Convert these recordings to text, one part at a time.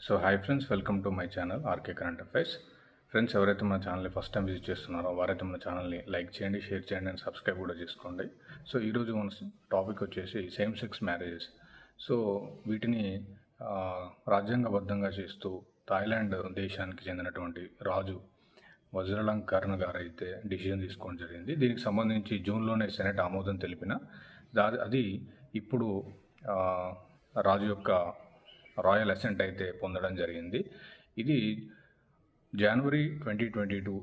So hi friends, welcome to my channel RK current affairs. Friends, ఎవరైతే మన ఛానల్ని first time visit చేస్తున్నారో వారైతే మన ఛానల్ని లైక్ చేయండి, షేర్ చేయండి అండ్ సబ్స్క్రైబ్ కూడా చేసుకోండి. సో ఈరోజు మన టాపిక్ వచ్చేసి సేమ్ సెక్స్ మ్యారేజెస్. సో వీటిని రాజ్యాంగబద్ధంగా చేస్తూ థాయిలాండ్ దేశానికి చెందినటువంటి రాజు వజ్రలంకర్ణ గారు అయితే డిసిజన్ తీసుకోవడం జరిగింది. దీనికి సంబంధించి జూన్లోనే సెనెట్ ఆమోదం తెలిపిన అది ఇప్పుడు రాజు యొక్క రాయల్ అసెంట్ అయితే పొందడం జరిగింది. ఇది జనవరి 22,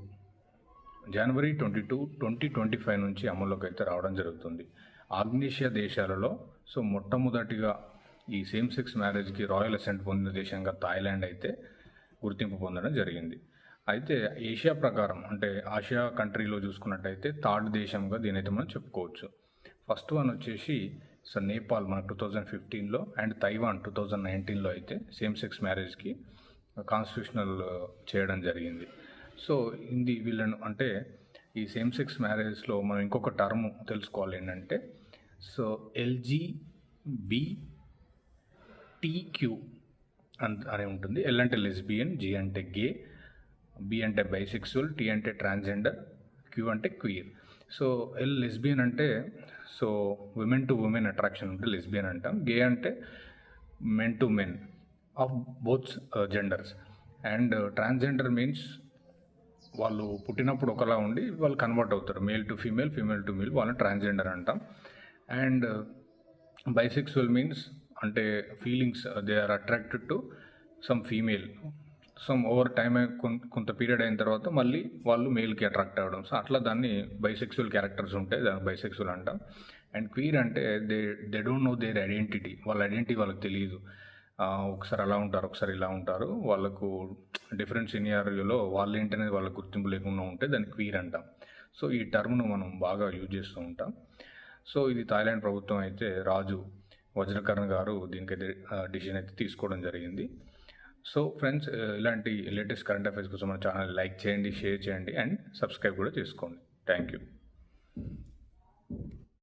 2025 నుంచి అమల్లోకి అయితే రావడం జరుగుతుంది. ఆగ్నేషియా దేశాలలో మొట్టమొదటిగా ఈ సేమ్ సెక్స్ మ్యారేజ్కి రాయల్ అసెంట్ పొందిన దేశంగా థాయిలాండ్ అయితే గుర్తింపు పొందడం జరిగింది. అయితే ఏషియా ప్రకారం అంటే ఆసియా కంట్రీలో చూసుకున్నట్టయితే థర్డ్ దేశంగా దీనైతే మనం చెప్పుకోవచ్చు. ఫస్ట్ వన్ వచ్చేసి నేపాల్ మన 2015లో అండ్ తైవాన్ 2019లో అయితే సేమ్ సెక్స్ మ్యారేజ్కి కాన్స్టిట్యూషనల్ చేయడం జరిగింది. సో వీళ్ళను అంటే ఈ సేమ్ సెక్స్ మ్యారేజ్లో మనం ఇంకొక టర్మ్ తెలుసుకోవాలి ఏంటంటే LGBTQ అని ఉంటుంది. L అంటే లెస్బియన్, G అంటే గే, B అంటే బైసెక్సువల్, T అంటే ట్రాన్స్జెండర్, Q అంటే క్వీర్. లెస్బియన్ అంటే విమెన్ టు ఉమెన్ అట్రాక్షన్ ఉంటే లెస్బియన్ అంటాం. గే అంటే men to men of both genders. And transgender means వాళ్ళు పుట్టినప్పుడు ఒకలా ఉండి వాళ్ళు కన్వర్ట్ అవుతారు, male to female, female to male, వాళ్ళని ట్రాన్స్జెండర్ అంటాం. అండ్ బైసెక్సువల్ మీన్స్ అంటే feelings they are attracted to some female, over time కొంత పీరియడ్ అయిన తర్వాత మళ్ళీ వాళ్ళు మేల్కి అట్రాక్ట్ అవ్వడం. అట్లా దాన్ని బైసెక్సువల్ క్యారెక్టర్స్ ఉంటాయి, దాన్ని బైసెక్సువల్ అంటాం. అండ్ క్వీర్ అంటే they don't know there identity, వాళ్ళ ఐడెంటిటీ వాళ్ళకి తెలియదు. ఒకసారి అలా ఉంటారు, ఒకసారి ఇలా ఉంటారు, వాళ్ళకు డిఫరెంట్ సినియారియోలో వాళ్ళు ఏంటనేది వాళ్ళకి గుర్తింపు లేకుండా ఉంటే దాన్ని క్వీర్ అంటాం. ఈ టర్మ్ను మనం బాగా యూజ్ చేస్తూ ఉంటాం. ఇది థాయిలాండ్ ప్రభుత్వం అయితే రాజు వజ్రకర్ణ గారు దీనికైతే డిసిజన్ అయితే తీసుకోవడం జరిగింది. ఫ్రెండ్స్, ఇలాంటి లేటెస్ట్ కరెంట్ అఫైర్స్ కోసం మన ఛానల్ లైక్ చేయండి, షేర్ చేయండి అండ్ సబ్స్క్రైబ్ కూడా చేసుకోండి. Thank you.